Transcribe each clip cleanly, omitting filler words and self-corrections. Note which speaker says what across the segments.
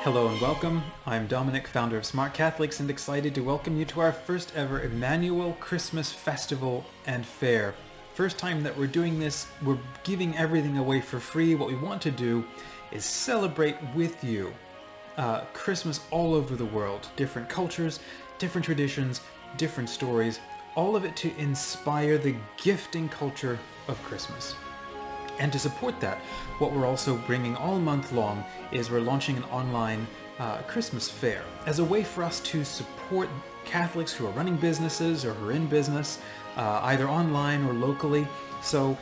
Speaker 1: Hello and welcome. I'm Dominic, founder of Smart Catholics, and excited to welcome you to our first ever Emmanuel Christmas Festival and Fair. First time that we're doing this, we're giving everything away for free. What we want to do is celebrate with you Christmas all over the world. Different cultures, different traditions, different stories, all of it to inspire the gifting culture of Christmas. And to support that, what we're also bringing all month long is we're launching an online Christmas fair as a way for us to support Catholics who are running businesses or who are in business, either online or locally. So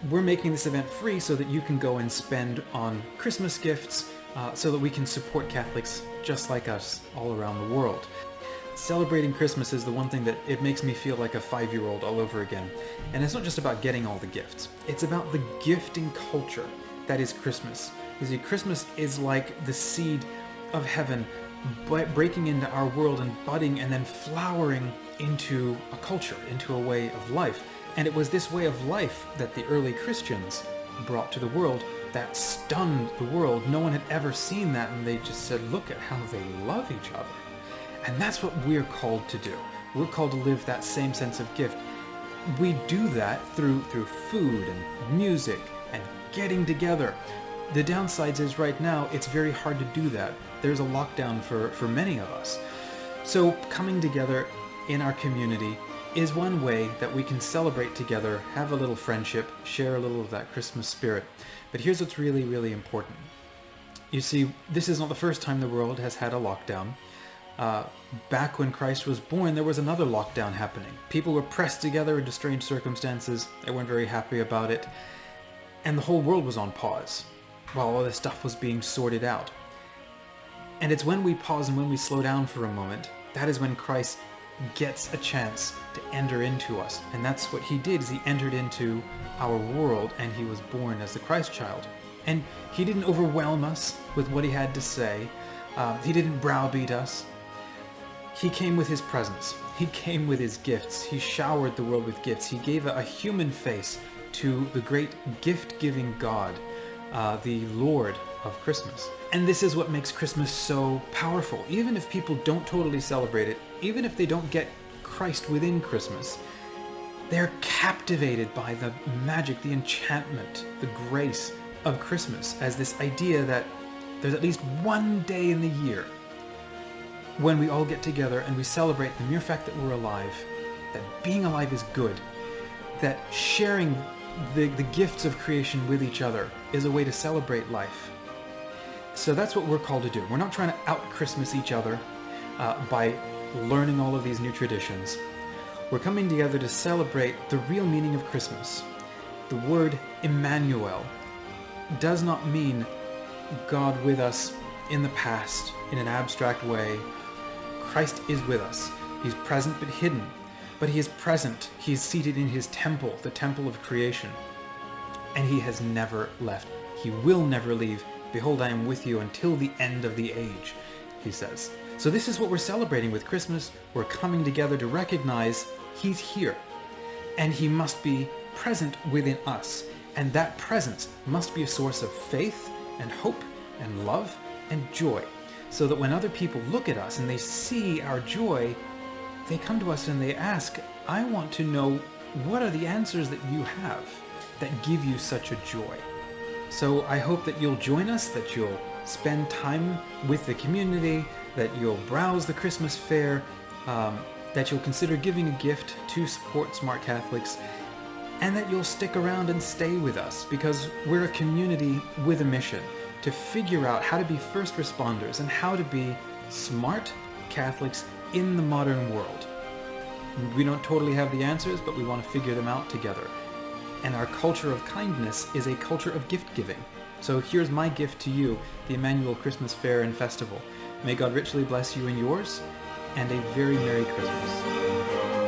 Speaker 1: we're making this event free so that you can go and spend on Christmas gifts so that we can support Catholics just like us all around the world. Celebrating Christmas is the one thing that it makes me feel like a 5-year-old all over again. And it's not just about getting all the gifts. It's about the gifting culture that is Christmas. You see, Christmas is like the seed of heaven breaking into our world and budding and then flowering into a culture, into a way of life. And it was this way of life that the early Christians brought to the world that stunned the world. No one had ever seen that, and they just said, look at how they love each other. And that's what we're called to do. We're called to live that same sense of gift. We do that through food and music and getting together. The downsides is right now, it's very hard to do that. There's a lockdown for many of us. So coming together in our community is one way that we can celebrate together, have a little friendship, share a little of that Christmas spirit. But here's what's really, really important. You see, this is not the first time the world has had a lockdown. Back when Christ was born, there was another lockdown happening. People were pressed together into strange circumstances. They weren't very happy about it. And the whole world was on pause while all this stuff was being sorted out. And it's when we pause and when we slow down for a moment, that is when Christ gets a chance to enter into us. And that's what he did, is he entered into our world and he was born as the Christ child. And he didn't overwhelm us with what he had to say. He didn't browbeat us. He came with his presence. He came with his gifts. He showered the world with gifts. He gave a human face to the great gift-giving God, the Lord of Christmas. And this is what makes Christmas so powerful. Even if people don't totally celebrate it, even if they don't get Christ within Christmas, they're captivated by the magic, the enchantment, the grace of Christmas as this idea that there's at least one day in the year when we all get together and we celebrate the mere fact that we're alive, that being alive is good, that sharing the gifts of creation with each other is a way to celebrate life. So that's what we're called to do. We're not trying to out-Christmas each other by learning all of these new traditions. We're coming together to celebrate the real meaning of Christmas. The word Emmanuel does not mean God with us in the past in an abstract way. Christ is with us. He's present but hidden. But he is present. He is seated in his temple, the temple of creation. And he has never left. He will never leave. Behold, I am with you until the end of the age, he says. So this is what we're celebrating with Christmas. We're coming together to recognize he's here. And he must be present within us. And that presence must be a source of faith and hope and love and joy, so that when other people look at us and they see our joy, they come to us and they ask, I want to know, what are the answers that you have that give you such a joy? So I hope that you'll join us, that you'll spend time with the community, that you'll browse the Christmas fair, that you'll consider giving a gift to support Smart Catholics, and that you'll stick around and stay with us, because we're a community with a mission to figure out how to be first responders and how to be smart Catholics in the modern world. We don't totally have the answers, but we want to figure them out together. And our culture of kindness is a culture of gift giving. So here's my gift to you, the Emmanuel Christmas Fair and Festival. May God richly bless you and yours, and a very Merry Christmas.